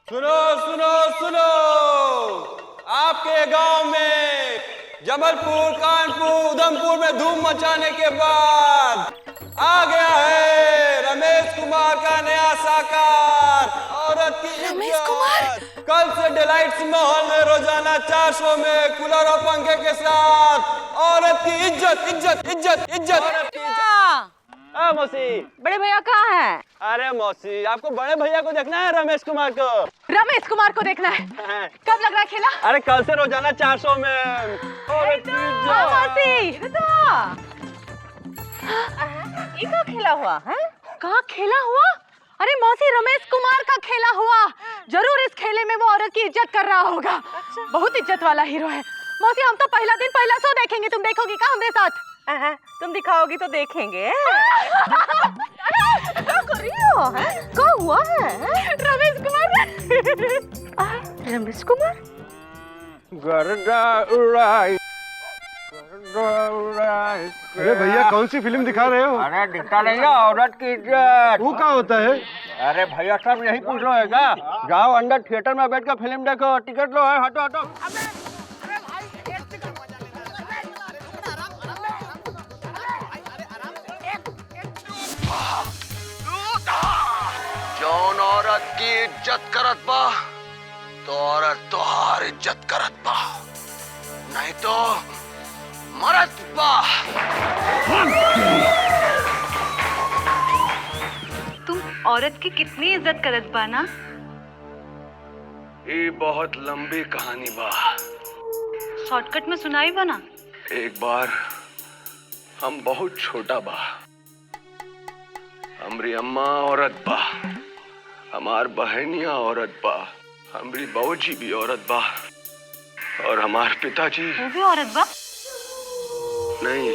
सुनो सुनो सुनो, आपके गांव में जबलपुर, कानपुर, उधमपुर में धूम मचाने के बाद आ गया है रमेश कुमार का नया साकार, औरत की रमेश कुमार? कल से डिलाइट्स महल में रोजाना 4 शो में कूलर और पंखे के साथ औरत की इज्जत इज्जत इज्जत इज्जत औरत की इज्जत। मौसी, बड़े भैया कहाँ हैं? अरे मौसी, आपको बड़े भैया को देखना है, रमेश कुमार को। रमेश कुमार को देखना है? कब लग रहा है खेला? अरे कल से रोजाना 4 शो में। मौसी, ये क्या खेला हुआ है? कहाँ खेला हुआ? अरे मौसी, रमेश कुमार का खेला हुआ। जरूर इस खेले में वो औरत की इज्जत कर रहा होगा। अच्छा। बहुत इज्जत वाला हीरो है। मौसी, हम तो पहला दिन पहला शो देखेंगे, तुम देखोगी क्या हमारे साथ? तुम दिखाओगी तो देखेंगे। क्या कर रही हो? क्या हुआ है? रमेश कुमार। रमेश कुमार? गर्दा उड़ाई। अरे भैया, कौन सी फिल्म दिखा रहे हो? अरे दिखता नहीं है, औरत की इज्जत। वो क्या होता है? अरे भैया, सब यही पूछ रहे हैं क्या? जाओ अंदर थिएटर में बैठ कर फिल्म देखो, टिकट लो है। हटो हटो। जौन औरत की इज्जत करत बा तो औरत तोहार इज्जत करत बा, नहीं तो मरत बा। तुम औरत की कितनी इज्जत करत बा ना? ये बहुत लंबी कहानी बा, शॉर्टकट में सुनाई बा ना। एक बार हम बहुत छोटा बा, हमरी अम्मा औरत बा, हमार बहनिया औरत बा, हमरी बाबूजी भी औरत बा, और हमार पिताजी वो भी औरत बा? नहीं,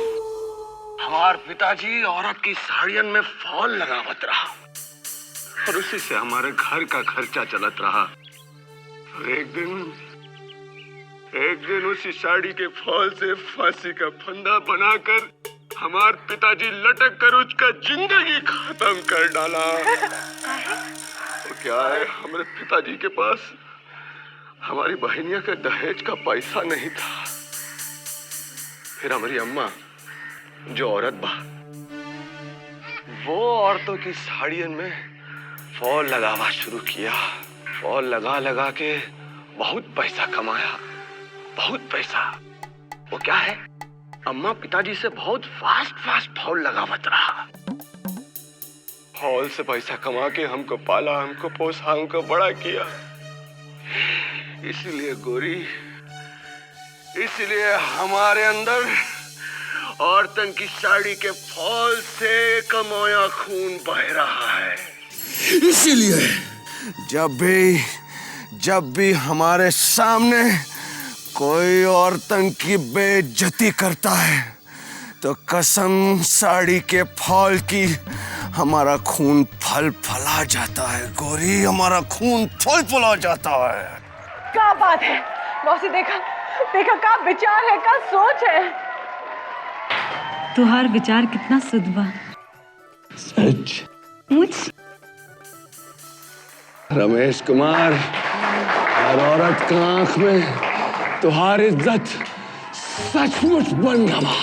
हमार पिताजी औरत की साड़ियन में फॉल लगावत रहा और उसी से हमारे घर का खर्चा चलत रहा। और एक दिन उसी साड़ी के फॉल से फांसी का फंदा बनाकर हमार पिताजी लटक कर उसका जिंदगी खत्म कर डाला। तो क्या है, हमारे पिताजी के पास हमारी बहनिया के दहेज का पैसा नहीं था। फिर हमारी अम्मा, जो औरत बा, वो औरतों की साड़ियन में फॉल लगावा शुरू किया। फॉल लगा लगा के बहुत पैसा कमाया, बहुत पैसा। वो क्या है, अम्मा पिताजी से बहुत फास्ट फॉल लगावत रहा। फॉल से पैसा कमा के हमको पाला, हमको पोसा, हमको बड़ा किया। इसीलिए गोरी, इसलिए हमारे अंदर औरतन की साड़ी के फॉल से कमाया खून बह रहा है। इसीलिए जब भी हमारे सामने कोई औरतन की बेइज्जती करता है तो कसम साड़ी के फॉल की, हमारा खून फल फला जाता है गोरी, हमारा खून फल फला जाता है। क्या बात है मौसी, देखा क्या विचार है, क्या सोच है। तुहार विचार कितना शुद्ध बा। सच मुझ रमेश कुमार, हर औरत का आंख में तुहार इज्जत सचमुच बन गवा।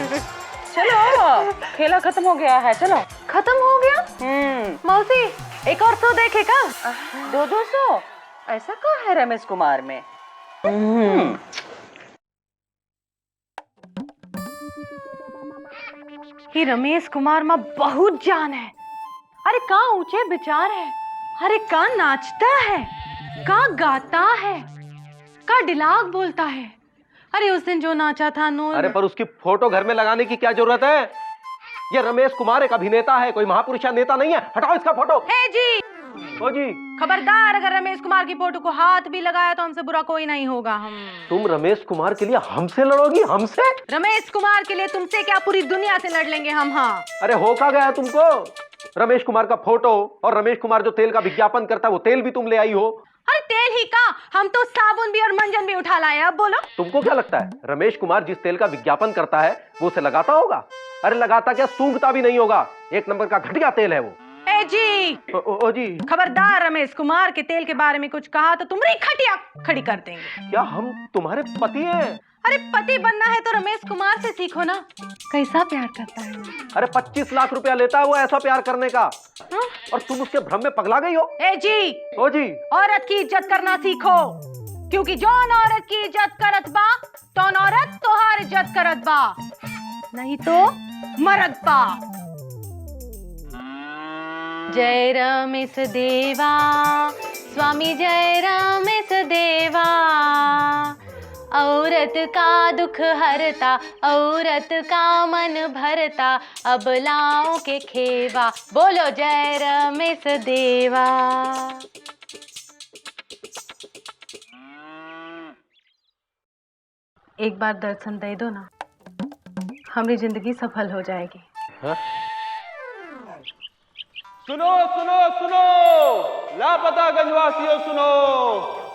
चलो खेला खत्म हो गया है, चलो। खत्म हो गया? मौसी एक और शो देखेगा? 200 ऐसा कहाँ है रमेश कुमार में? कि रमेश कुमार में बहुत जान है। अरे का ऊंचे विचार है, अरे का नाचता है, का गाता है, का डिलाग बोलता है। अरे उस दिन जो नाचा था नूर। अरे पर उसकी फोटो घर में लगाने की क्या जरूरत है? ये रमेश कुमार एक अभिनेता है, कोई महापुरुष नेता नहीं है। हटाओ इसका फोटो। हे जी, ओ जी, खबरदार अगर रमेश कुमार की फोटो को हाथ भी लगाया तो हमसे बुरा कोई नहीं होगा। हम तुम रमेश कुमार के लिए हमसे लड़ोगी? हमसे? रमेश कुमार के लिए तुमसे क्या, पूरी दुनिया से लड़ लेंगे हम। हाँ अरे हो क्या गया तुमको? रमेश कुमार का फोटो और रमेश कुमार जो तेल का विज्ञापन करता है वो तेल भी तुम ले आई हो। अरे तेल ही का, हम तो साबुन भी और मंजन भी उठा लाए। अब बोलो तुमको क्या लगता है रमेश कुमार जिस तेल का विज्ञापन करता है वो उसे लगाता होगा? अरे लगाता क्या, सूंघता भी नहीं होगा। एक नंबर का घटिया तेल है वो। ए जी, ओ जी, खबरदार रमेश कुमार के तेल के बारे में कुछ कहा तो तुम्हारी खटिया खड़ी कर देंगे। क्या हम तुम्हारे पति हैं? अरे पति बनना है तो रमेश कुमार से सीखो ना, कैसा प्यार करता है वो। अरे 25 लाख रुपया लेता है वो ऐसा प्यार करने का। हाँ? और तुम उसके भ्रम में पगला गई हो। ए जी, ओ जी, औरत की इज्जत करना सीखो, क्योंकि जौन औरत की इज्जत करत बा तौन औरत तोहार इज्जत करत बा, नहीं तो मरद बा। जय रमेश देवा, स्वामी जय रमेश देवा, औरत का दुख हरता, औरत का मन भरता, अबलाओं के खेवा, बोलो जय रमेश देवा। एक बार दर्शन दे दो ना, हमारी जिंदगी सफल हो जाएगी। हाँ? सुनो सुनो सुनो, लापता गंजवासियों सुनो,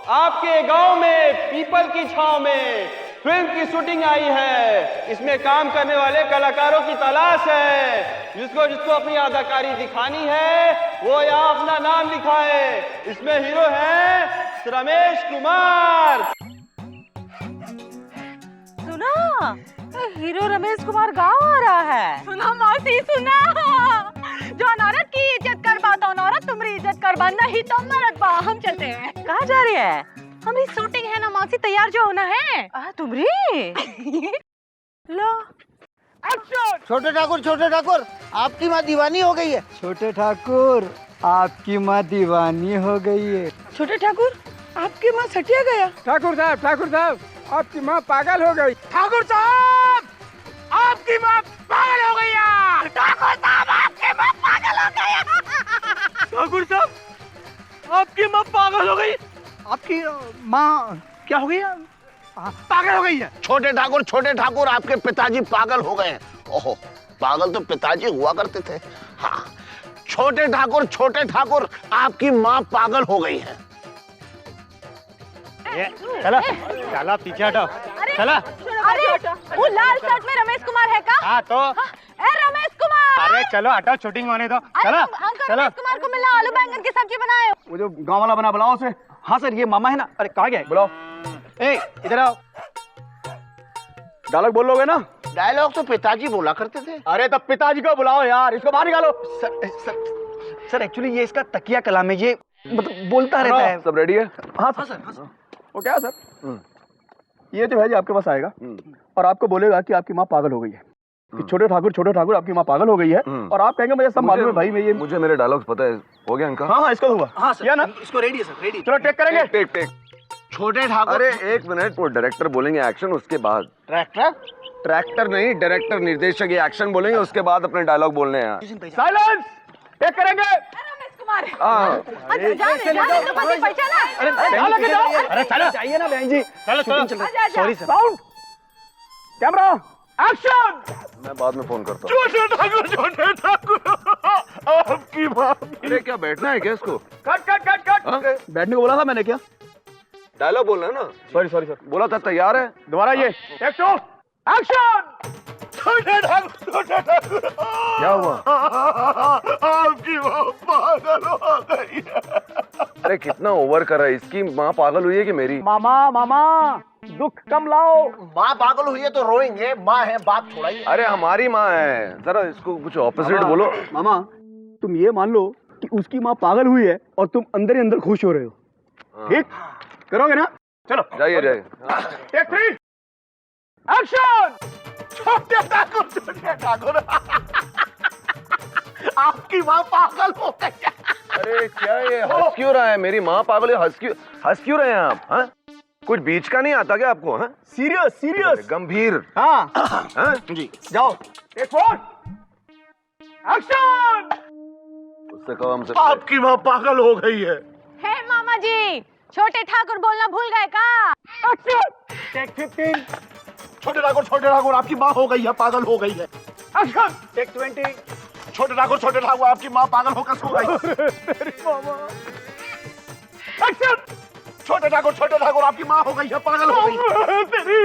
आपके गांव में पीपल की छांव में फिल्म की शूटिंग आई है। इसमें काम करने वाले कलाकारों की तलाश है। जिसको जिसको अपनी अदाकारी दिखानी है वो यहाँ अपना नाम लिखाए। इसमें हीरो है रमेश कुमार। सुना, हीरो रमेश कुमार गाँव आ रहा है। सुना मौसी, सुना, जो औरत की इज्जत कर बा तो औरत तुम्हारी इज्जत कर बा, नहीं तो मरद बा। हम चलते हैं। कहाँ जा रही है? हमारी शूटिंग है ना मौसी, तैयार जो होना है। तुम्हारी लो। छोटे ठाकुर आपकी माँ दीवानी हो गई है। छोटे ठाकुर आपकी माँ दीवानी हो गई है। छोटे ठाकुर आपकी माँ सटिया गया। ठाकुर साहब आपकी माँ पागल हो गई। ठाकुर साहब आपकी माँ पागल हो गई यार। ठाकुर साहब आपकी माँ पागल हो गई। ठाकुर साहब आपकी माँ पागल हो गई। आपकी माँ क्या हो गई? पागल हो गई है। छोटे ठाकुर आपके पिताजी पागल हो गए हैं। ओहो, पागल तो पिताजी हुआ करते थे। हाँ, छोटे ठाकुर आपकी माँ पागल हो गई है। चला पीछे हटो। चला। अरे वो लाल शर्ट में रमेश कुमार है का? हाँ तो ए रमेश कुमार, अरे चलो हटो, शूटिंग होने दो। चलो हमको रमेश कुमार को मिला, आलू बैंगन की सब्जी बनाए। वो जो गांव वाला बना, बुलाओ उसे। हाँ सर, ये मामा है ना। अरे कहाँ गया? बुलाओ। ए इधर आओ। डायलॉग बोलोगे ना? डायलॉग तो पिताजी बोला करते थे। अरे तब पिताजी को बुलाओ यार, इसको बाहर निकालो। सर एक्चुअली ये इसका तकिया कलाम है, ये मतलब बोलता रहता है। सब रेडी है? हाँ सर। वो क्या है सर, ये जो है जी आपके पास आएगा और आपको बोलेगा कि आपकी माँ पागल हो गई है, कि छोटे ठाकुर आपकी माँ पागल हो गई है। और आप कहेंगे मुझे सब मालूम है भाई, मैं ये मुझे मेरे डायलॉग्स पता है। हो गया इनका? हाँ इसका हुआ। हाँ सर, या ना? इसको रेडी है सर, रेडी। चलो टेक करेंगे। टेक। छोटे ठाकुर। अरे एक मिनट, वो डायरेक्टर बोलेंगे एक्शन, उसके बाद ट्रैक्टर नहीं, डायरेक्टर निर्देशक ये एक्शन बोलेंगे, उसके बाद अपने डायलॉग बोलने हैं। साइलेंस, टेक करेंगे। रमेश कुमार, हाँ अरे जाने तो पति पहचाना। अरे चलो चाहिए ना बहन जी। चलो sorry sir. Sound, camera, action. मैं बाद में फोन करता हूँ। छोटे ठाकुर आपकी माँ। अरे क्या बैठना है क्या इसको? कट। बैठने को बोला था मैंने, क्या? डायलॉग बोलना है ना? Sorry sir. बोला था तैयार है? दोबारा ये टेक टू, एक्शन। छोटे ठाकुर क्या हुआ? आपकी माँ पागल हो गई है। अरे कितना ओवर कर रहा है, इसकी माँ पागल हुई है कि मेरी? मामा मामा दुख कम लाओ। माँ पागल हुई है तो रोएंगे, माँ है बात थोड़ा ही। अरे हमारी माँ है, जरा इसको कुछ ऑपोजिट बोलो। मामा तुम ये मान लो कि उसकी माँ पागल हुई है और तुम अंदर ही अंदर खुश हो रहे हो। ठीक करोगे ना? चलो जाइए जाइए। Take 3 action. छोटे ठाकुर आपकी माँ पागल हो गई है। अरे क्या ये हंस क्यों रहा है? मेरी माँ पागल है, हंस क्यों रहे हैं आप? हाँ? कुछ बीच का नहीं आता क्या आपको? हाँ? सीरियस सीरियस गंभीर। हाँ हाँ? जी जाओ। Take 4 action. उससे कहो हमसे। आपकी माँ पागल हो गई है। हे मामा जी, छोटे ठाकुर बोलना भूल गए का? एक्शन। टेक 15 छोटे ठाकुर आपकी माँ हो गई है, पागल हो गई है। एक्शन। टेक 20 छोटे ठाकुर आपकी माँ पागल होकर सो गई। तेरी मामा। एक्शन। छोटे ठाकुर आपकी माँ हो गई है, पागल हो गई। तेरी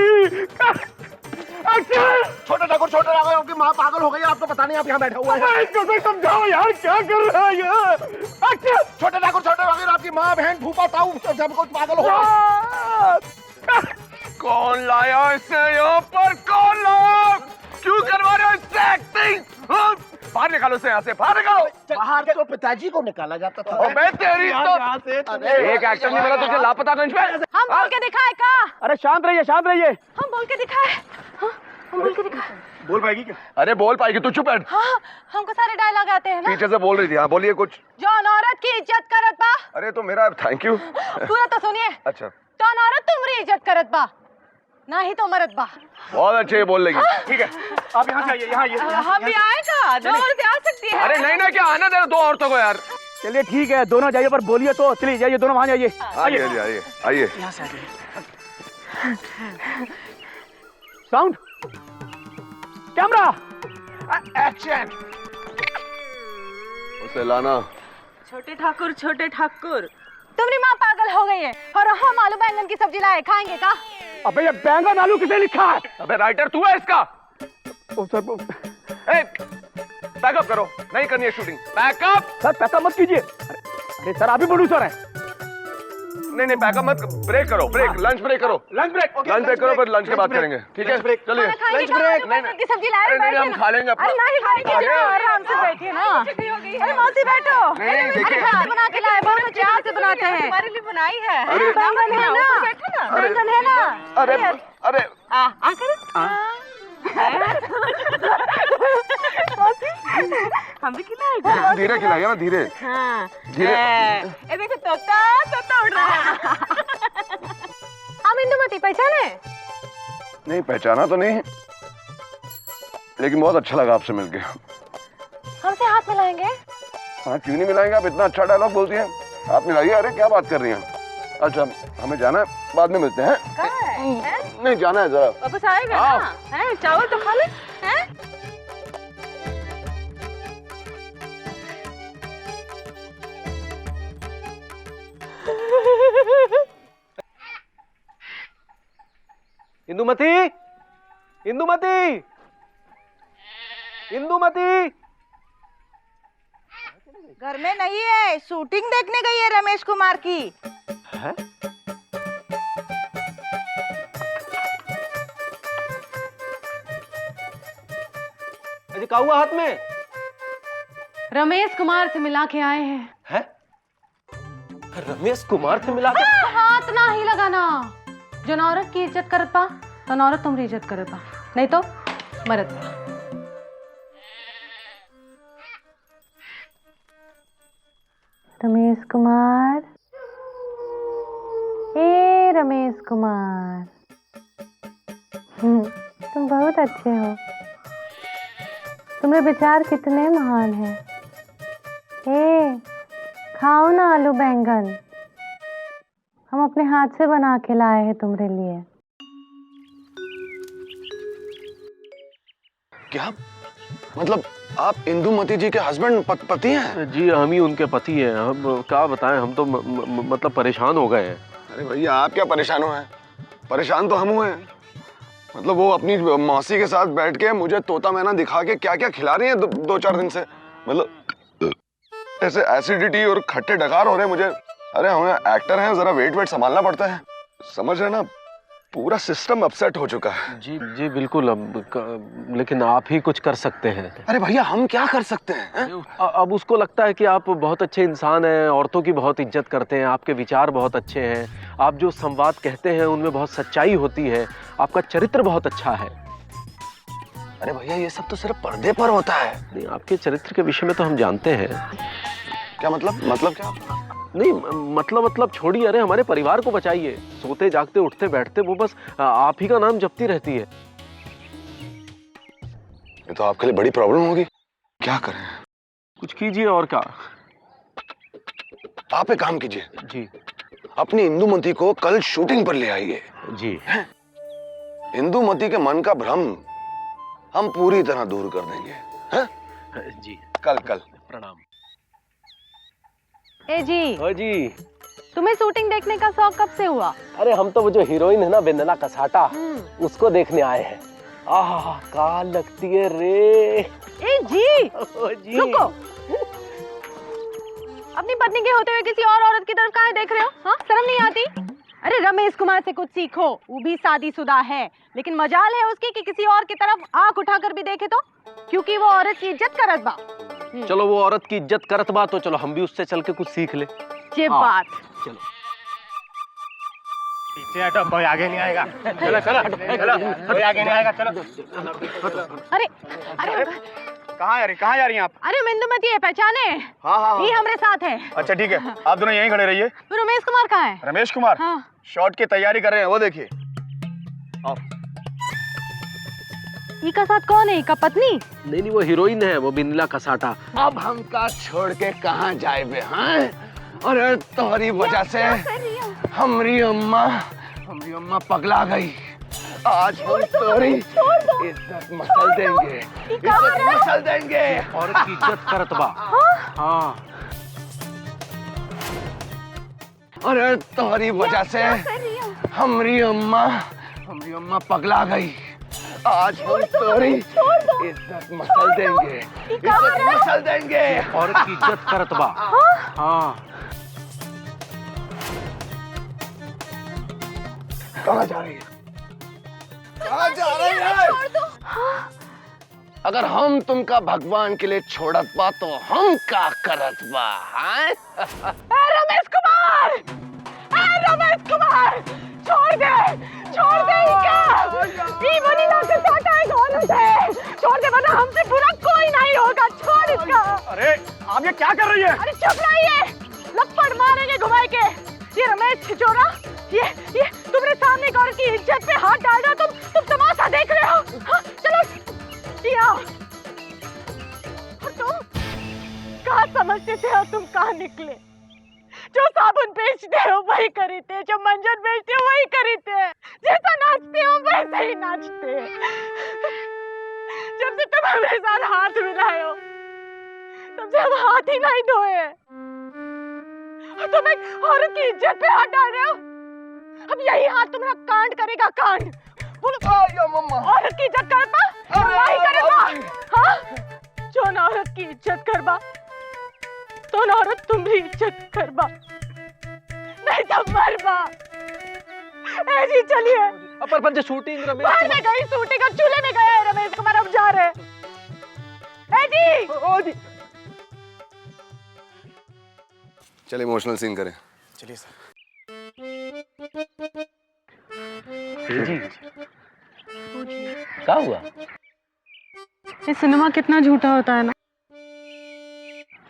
एक्शन। छोटे ठाकुर आपकी माँ पागल हो गई है, आपको पता नहीं आप यहाँ बैठे हुए हैं। इसको तो समझाओ यार, क्या कर रहा है ये? एक्शन। छोटे ठाकुर आपकी माँ बहन फूफा ताऊ सब कुछ पागल हो गई। कौन लाया इसे यहाँ पर? कौन लाया? क्यों करवा रहे हो इससे एक्टिंग? हाँ? बाहर निकालो इसे यहाँ से, बाहर निकालो। बाहर तो पिताजी को निकाला जाता था। और मैं तेरी तो एक एक्टर नहीं मिला तुझे लापतागंज पे? हम बोल के दिखाए का? अरे शांत रहिए। हम बोल के दिखाए। हाँ, हम बोल के दिखाए। बोल पाएगी क्या? अरे बोल पाएगी, तू चुप बैठ। हाँ, हमको सारे डायलॉग आते हैं ना। पीछे से बोल रही थी। हाँ बोलिए कुछ। जौन औरत की इज्जत करत बा। अरे तो मेरा थैंक यू। पूरा तो सुनिए। अच्छा जौन औरत तुमरी इज्जत करत बा, ना ही तो मरद बा। बहुत अच्छे ये बोल लेगी। ठीक है आप यहाँ चाहिए, यहाँ ये हम भी आएगा, दो औरतें आ सकती है। अरे नहीं ना, क्या आना दे दो औरतों को यार। चलिए ठीक है, दोनों जाइए, पर बोलिए तो। चलिए जाइए, दोनों वहाँ जाइए। आइए आइए। यहाँ से आइए। Sound camera action. उसे लाना। छोटे ठाकुर तुम्हारी माँ पागल हो गई है और हम आलू बैंगन की सब्जी लाए, खाएंगे का? अबे ये बैंगन आलू किसे लिखा है? अबे राइटर तू है इसका? ओ सर पैकअप करो, नहीं करनी है शूटिंग। पैकअप। सर पैकअप मत कीजिए। अरे सर आप ही प्रोड्यूसर हैं। नहीं पैकअप मत, ब्रेक करो, ब्रेक, लंच ब्रेक करो। लंच ब्रेक करो, फिर लंच के बाद करेंगे। ठीक है चलिए। Lunch break. बैंगन की सब्जी लाए, नहीं हम खा लेंगे अपना। अरे नहीं खाएंगे, आराम से बैठिए ना। अरे मौसी बैठो। नहीं देखिए, खाना बना के लाए, बहुत प्यार से बनाते हैं। हमारे लिए बनाई है। अरे बैंगन है ना, बैंगन है ना। अरे हम भी खिलाएगा। धीरे खिलाइए ना, धीरे धीरे। ये देखो तोता उड़ रहा है। आप इंदुमती पहचाने? नहीं पहचाना तो नहीं, लेकिन बहुत अच्छा लगा आपसे मिलके। हमसे हाथ मिलाएंगे? हाँ क्यों नहीं मिलाएंगे, आप इतना अच्छा डायलॉग बोलती हैं। आप मिलाइए। अरे क्या बात कर रही हैं? अच्छा हमें जाना है, बाद में मिलते हैं। नहीं जाना है जरा। वापस आएगा ना? हैं चावल तो खा ले। हैं इंदुमती घर में नहीं है, शूटिंग देखने गई है रमेश कुमार की। अजी क्या हुआ हाथ में? रमेश कुमार से मिला के आए हैं। हैं? रमेश कुमार से मिला के? हाथ ना ही लगाना। जो औरत की इज्जत करत बा, तो औरत तुम्हारी इज्जत करत बा, नहीं तो मरद बा। रमेश कुमार, ए रमेश कुमार, तुम बहुत अच्छे हो। तुम्हारे विचार कितने महान हैं। ए खाओ ना आलू बैंगन, हम अपने हाथ से बना के लाए हैं तुम्हारे लिए। क्या मतलब आप इंदुमती जी के हस्बैंड पति हैं? जी हम ही उनके पति हैं। हम क्या बताएं, हम तो मतलब परेशान हो गए हैं। अरे भैया आप क्या परेशान हुए हैं? परेशान तो हम हुए हैं। मतलब वो अपनी मौसी के साथ बैठ के मुझे तोता मैना दिखा के क्या क्या खिला रही है दो चार दिन से। मतलब ऐसे एसिडिटी और खट्टे डकार हो रहे हैं मुझे। अरे हम एक्टर हैं, जरा वेट संभालना पड़ता है, समझ रहे ना? पूरा सिस्टम अपसेट हो चुका है। जी जी बिल्कुल। लेकिन आप ही कुछ कर सकते हैं। अरे भैया हम क्या कर सकते हैं? अब उसको लगता है कि आप बहुत अच्छे इंसान हैं, औरतों की बहुत इज्जत करते हैं, आपके विचार बहुत अच्छे हैं, आप जो संवाद कहते हैं उनमें बहुत सच्चाई होती है, आपका चरित्र बहुत अच्छा है। अरे भैया ये सब तो सिर्फ पर्दे पर होता है। नहीं, आपके चरित्र के विषय में तो हम जानते हैं। क्या मतलब क्या? नहीं मतलब छोड़िए। अरे हमारे परिवार को बचाइए। सोते जागते उठते बैठते वो बस आप ही का नाम जपती रहती है। ये तो आपके लिए बड़ी प्रॉब्लम होगी। क्या करें? कुछ कीजिए। और क्या? आप एक काम कीजिए जी। अपनी इंदुमती को कल शूटिंग पर ले आइए। जी। इंदुमती के मन का भ्रम हम पूरी तरह दूर कर देंगे। हैं? जी। कल प्रणाम। ए जी, हाँ जी। तुम्हें शूटिंग देखने का शौक कब से हुआ? अरे हम तो वो जो हीरोइन है ना वंदना कसाटा, उसको देखने आए हैं। आह क्या लगती है रे। ए जी, रुको। अपनी पत्नी के होते हुए किसी और औरत की तरफ काहे देख रहे हो? हाँ, शर्म नहीं आती? अरे रमेश कुमार से कुछ सीखो, वो भी शादीशुदा है, लेकिन मजाल है उसकी कि किसी और की तरफ आंख उठाकर भी देखे तो, क्योंकि वो औरत की इज्जत करत बा। चलो वो औरत की इज्जत करत बा तो चलो हम भी उससे चल के कुछ सीख ले। ये बात। चलो पीछे हटो, कोई आगे नहीं आएगा। चलो कोई आगे नहीं आएगा। चलो। अरे कहाँ जा रही हैं आप? अरे इंदुमती है, पहचाने? हाँ। ये हमारे साथ है। अच्छा ठीक है, आप दोनों यहीं खड़े रहिए। तो रमेश कुमार कहाँ है? रमेश कुमार हाँ। शॉट की तैयारी कर रहे हैं, वो देखिए। इका साथ कौन है? इका पत्नी? नहीं वो हीरोइन है, वो बिंदला कसाटा। अब हमका छोड़ के कहाँ जाए बे? हाँ, अरे तुम्हारी वजह से हमारी अम्मा पगला गई। आज हम तुम्हारी इज्जत मसल देंगे। औरत की इज्जत करत बा। हाँ। अरे तुम्हारी वजह से हमारी अम्मा पगला गई। आज हम तुम्हारी इज्जत मसल देंगे। औरत की इज्जत करत बा। हाँ। कहाँ जा रही है? अगर हम तुमका भगवान के लिए छोड़त बा तो हम का करत बा? रमेश कुमार! छोड़ दे ये वनीला के साथ है, औरत है। छोड़ दे वरना हमसे बुरा कोई नहीं होगा। छोड़ इसका। अरे आप ये क्या कर रही है? अरे चुप रहिए, लपड़ मारेंगे घुमाई के। ये रमेश छिचोरा, ये तुम्हारे सामने एक औरत की इज्जत पे हाथ डाल रहा। तुम तमाशा देख रहे हो? हाँ, चलो दिया। तुम कहाँ समझते थे और तुम कहाँ निकले? जो साबुन बेचते हो वही खरीदते, जो मंजन बेचते हो वही खरीदते, जैसा नाचते हो वैसे ही नाचते। जब से तुम हमारे साथ हाथ मिलाए हो तब से हम हाथ ही नहीं धोए। तुम एक औरत की इज्जत पे हाथ डाल रहे हो। अब यही हाथ तुम्हारा कांड करेगा, कांड। बोलो औरत की इज्जत करबा, वही करेगा। हाँ, जो न औरत की इज्जत करबा तो न औरत तुम्हारी इज्जत करबा, नहीं तो मरबा। ऐसी चलिए। पर शूटिंग रमेश बाहर में गई शूटिंग और चूल्हे में गया है रमेश कुमार, अब जा रहे। जी चल इमोशनल सीन करें। चलिए सर। जी क्या हुआ? ये सिनेमा कितना झूठा होता है ना।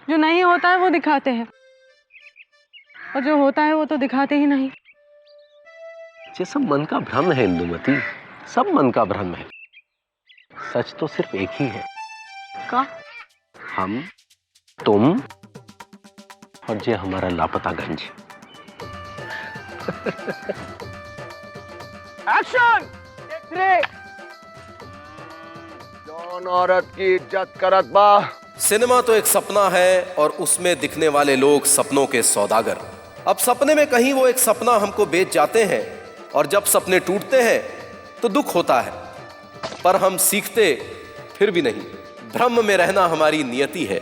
जो नहीं होता है वो दिखाते हैं और जो होता है वो तो दिखाते ही नहीं। ये सब मन का भ्रम है इंदुमती, सब मन का भ्रम है। सच तो सिर्फ एक ही है। का? हम, तुम और ये हमारा लापता गंज। एक्शन! जौन औरत की इज्जत करत बा। सिनेमा तो एक सपना है और उसमें दिखने वाले लोग सपनों के सौदागर। अब सपने में कहीं वो एक सपना हमको बेच जाते हैं और जब सपने टूटते हैं तो दुख होता है, पर हम सीखते फिर भी नहीं। भ्रम में रहना हमारी नियति है।